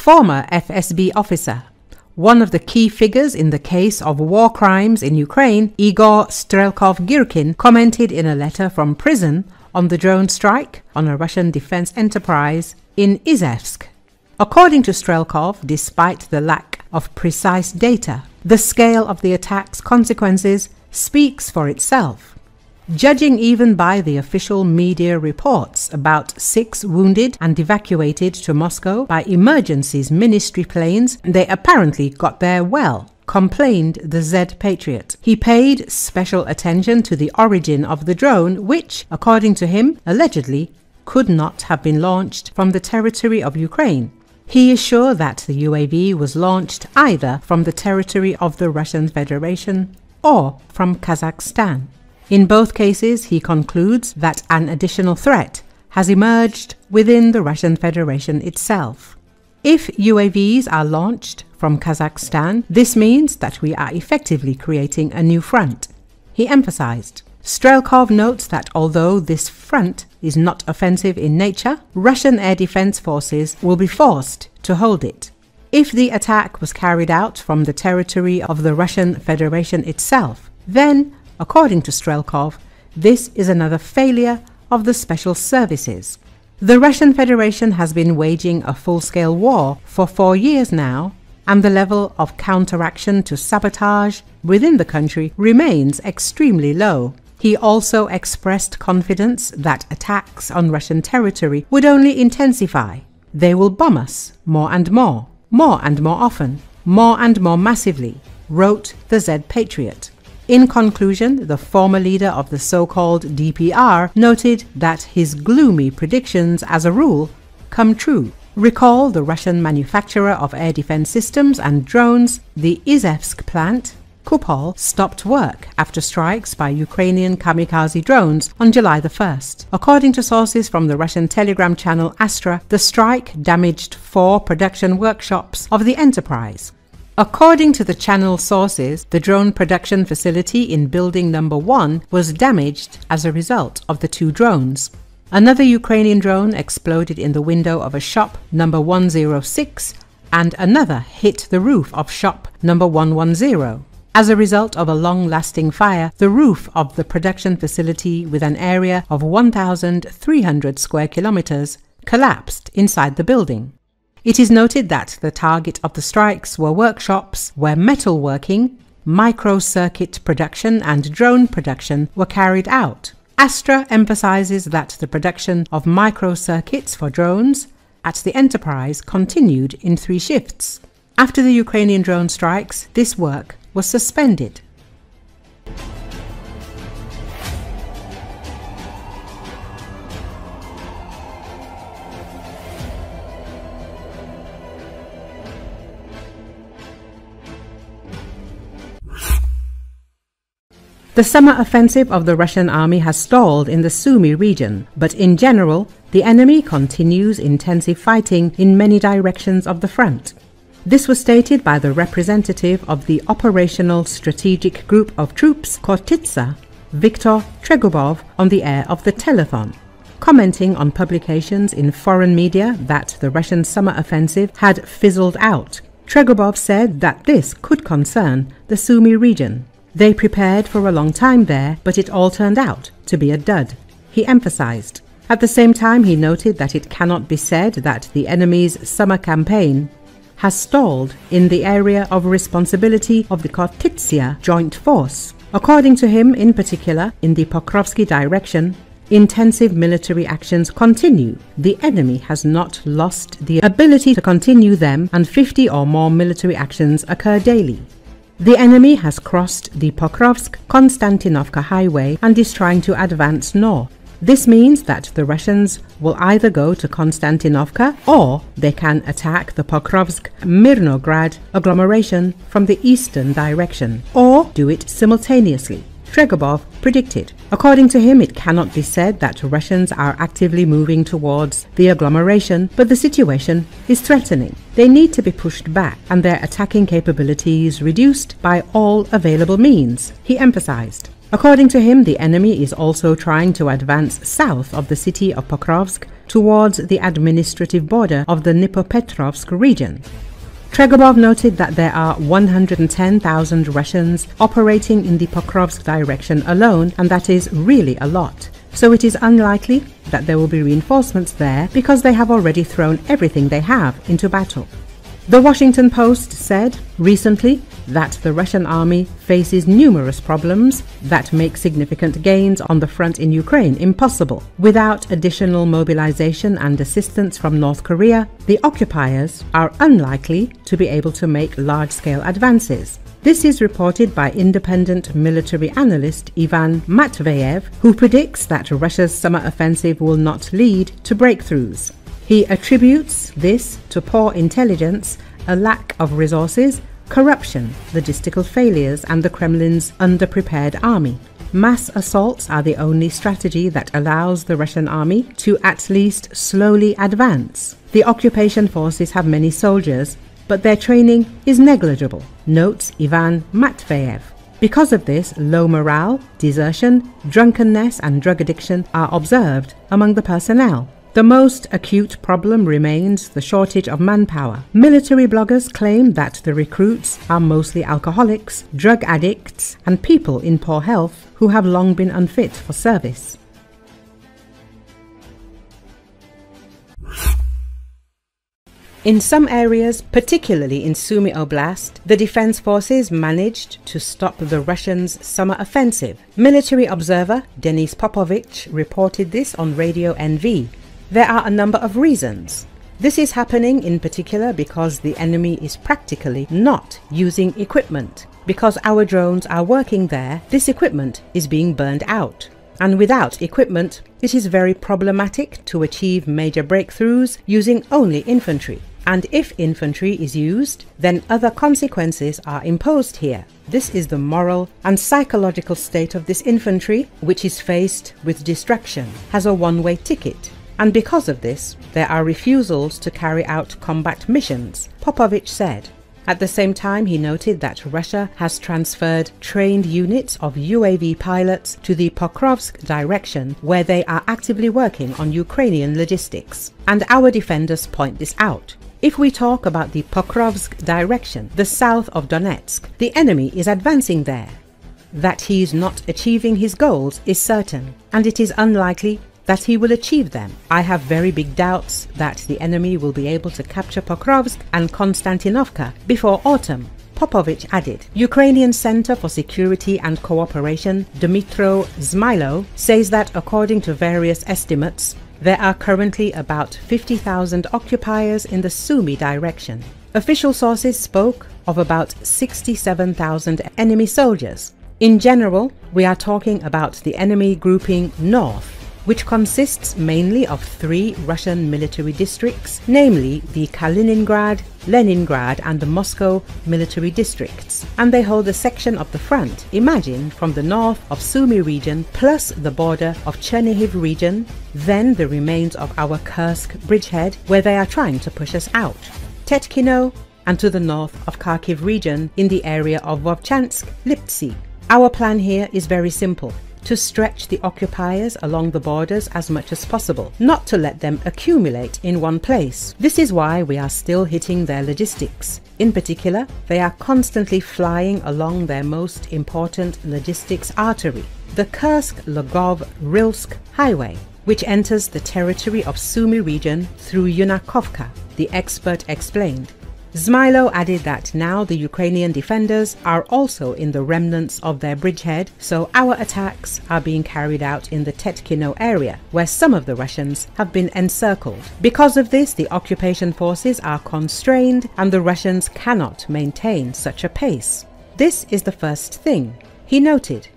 former FSB officer. One of the key figures in the case of war crimes in Ukraine, Igor Strelkov-Girkin, commented in a letter from prison on the drone strike on a Russian defense enterprise in Izhevsk. According to Strelkov, despite the lack of precise data, the scale of the attack's consequences speaks for itself. Judging even by the official media reports about 6 wounded and evacuated to Moscow by Emergencies Ministry planes, they apparently got there well, complained the Z-patriot. He paid special attention to the origin of the drone, which, according to him, allegedly could not have been launched from the territory of Ukraine. He is sure that the UAV was launched either from the territory of the Russian Federation or from Kazakhstan. In both cases, he concludes that an additional threat has emerged within the Russian Federation itself. If UAVs are launched from Kazakhstan, this means that we are effectively creating a new front, he emphasized. Strelkov notes that although this front is not offensive in nature, Russian air defense forces will be forced to hold it. If the attack was carried out from the territory of the Russian Federation itself, then, according to Strelkov, this is another failure of the special services. The Russian Federation has been waging a full-scale war for 4 years now, and the level of counteraction to sabotage within the country remains extremely low. He also expressed confidence that attacks on Russian territory would only intensify. They will bomb us more and more often, more and more massively, wrote the Z-patriot. In conclusion, the former leader of the so-called DPR noted that his gloomy predictions, as a rule, come true. Recall the Russian manufacturer of air defense systems and drones, the Izhevsk plant, Kupol, stopped work after strikes by Ukrainian kamikaze drones on July the 1st. According to sources from the Russian telegram channel Astra, the strike damaged 4 production workshops of the enterprise. According to the channel sources, the drone production facility in building number 1 was damaged as a result of the 2 drones. Another Ukrainian drone exploded in the window of a shop number 106 and another hit the roof of shop number 110. As a result of a long-lasting fire, the roof of the production facility, with an area of 1,300 square kilometers, collapsed inside the building. It is noted that the target of the strikes were workshops where metalworking, microcircuit production and drone production were carried out. Astra emphasizes that the production of microcircuits for drones at the enterprise continued in 3 shifts. After the Ukrainian drone strikes, this work was suspended. The summer offensive of the Russian army has stalled in the Sumy region, but in general, the enemy continues intensive fighting in many directions of the front. This was stated by the representative of the Operational Strategic Group of Troops, Khortytsa, Viktor Tregubov, on the air of the telethon, commenting on publications in foreign media that the Russian summer offensive had fizzled out. Tregubov said that this could concern the Sumy region. They prepared for a long time there, but it all turned out to be a dud, he emphasized. At the same time, he noted that it cannot be said that the enemy's summer campaign has stalled in the area of responsibility of the Khortytsia Joint Force. According to him, in particular, in the Pokrovsky direction, intensive military actions continue. The enemy has not lost the ability to continue them, and 50 or more military actions occur daily. The enemy has crossed the Pokrovsk-Konstantinovka highway and is trying to advance north. This means that the Russians will either go to Konstantinovka or they can attack the Pokrovsk-Mirnograd agglomeration from the eastern direction, or do it simultaneously, Tregubov predicted. According to him, it cannot be said that Russians are actively moving towards the agglomeration, but the situation is threatening. They need to be pushed back and their attacking capabilities reduced by all available means, he emphasized. According to him, the enemy is also trying to advance south of the city of Pokrovsk towards the administrative border of the Dnipropetrovsk region. Tregobov noted that there are 110,000 Russians operating in the Pokrovsk direction alone, and that is really a lot. So it is unlikely that there will be reinforcements there because they have already thrown everything they have into battle. The Washington Post said recently that the Russian army faces numerous problems that make significant gains on the front in Ukraine impossible. Without additional mobilization and assistance from North Korea, the occupiers are unlikely to be able to make large-scale advances. This is reported by independent military analyst Ivan Matveyev, who predicts that Russia's summer offensive will not lead to breakthroughs. He attributes this to poor intelligence, a lack of resources, corruption, logistical failures, and the Kremlin's underprepared army. Mass assaults are the only strategy that allows the Russian army to at least slowly advance. The occupation forces have many soldiers, but their training is negligible, notes Ivan Matveyev. Because of this, low morale, desertion, drunkenness, and drug addiction are observed among the personnel. The most acute problem remains the shortage of manpower. Military bloggers claim that the recruits are mostly alcoholics, drug addicts, and people in poor health who have long been unfit for service. In some areas, particularly in Sumy Oblast, the defense forces managed to stop the Russians' summer offensive. Military observer Denis Popovich reported this on Radio NV. There are a number of reasons. This is happening in particular because the enemy is practically not using equipment. Because our drones are working there, this equipment is being burned out. And without equipment, it is very problematic to achieve major breakthroughs using only infantry. And if infantry is used, then other consequences are imposed here. This is the moral and psychological state of this infantry, which is faced with distraction, has a one-way ticket. And because of this, there are refusals to carry out combat missions, Popovich said. At the same time, he noted that Russia has transferred trained units of UAV pilots to the Pokrovsk direction, where they are actively working on Ukrainian logistics. And our defenders point this out. If we talk about the Pokrovsk direction, the south of Donetsk, the enemy is advancing there. That he is not achieving his goals is certain, and it is unlikely that he will achieve them. I have very big doubts that the enemy will be able to capture Pokrovsk and Konstantinovka before autumn, Popovich added. Ukrainian Center for Security and Cooperation, Dmytro Zmylo, says that according to various estimates, there are currently about 50,000 occupiers in the Sumy direction. Official sources spoke of about 67,000 enemy soldiers. In general, we are talking about the enemy grouping north, which consists mainly of 3 Russian military districts, namely the Kaliningrad, Leningrad and the Moscow military districts. And they hold a section of the front, imagine from the north of Sumy region plus the border of Chernihiv region, then the remains of our Kursk bridgehead where they are trying to push us out, Tetkino, and to the north of Kharkiv region in the area of Vovchansk, Liptsy. Our plan here is very simple. To stretch the occupiers along the borders as much as possible, not to let them accumulate in one place. This is why we are still hitting their logistics. In particular, they are constantly flying along their most important logistics artery, the Kursk-Logov-Rilsk highway, which enters the territory of Sumy region through Yunakovka, the expert explained. Zmylo added that now the Ukrainian defenders are also in the remnants of their bridgehead, so our attacks are being carried out in the Tetkino area, where some of the Russians have been encircled. Because of this, the occupation forces are constrained and the Russians cannot maintain such a pace. This is the first thing, he noted.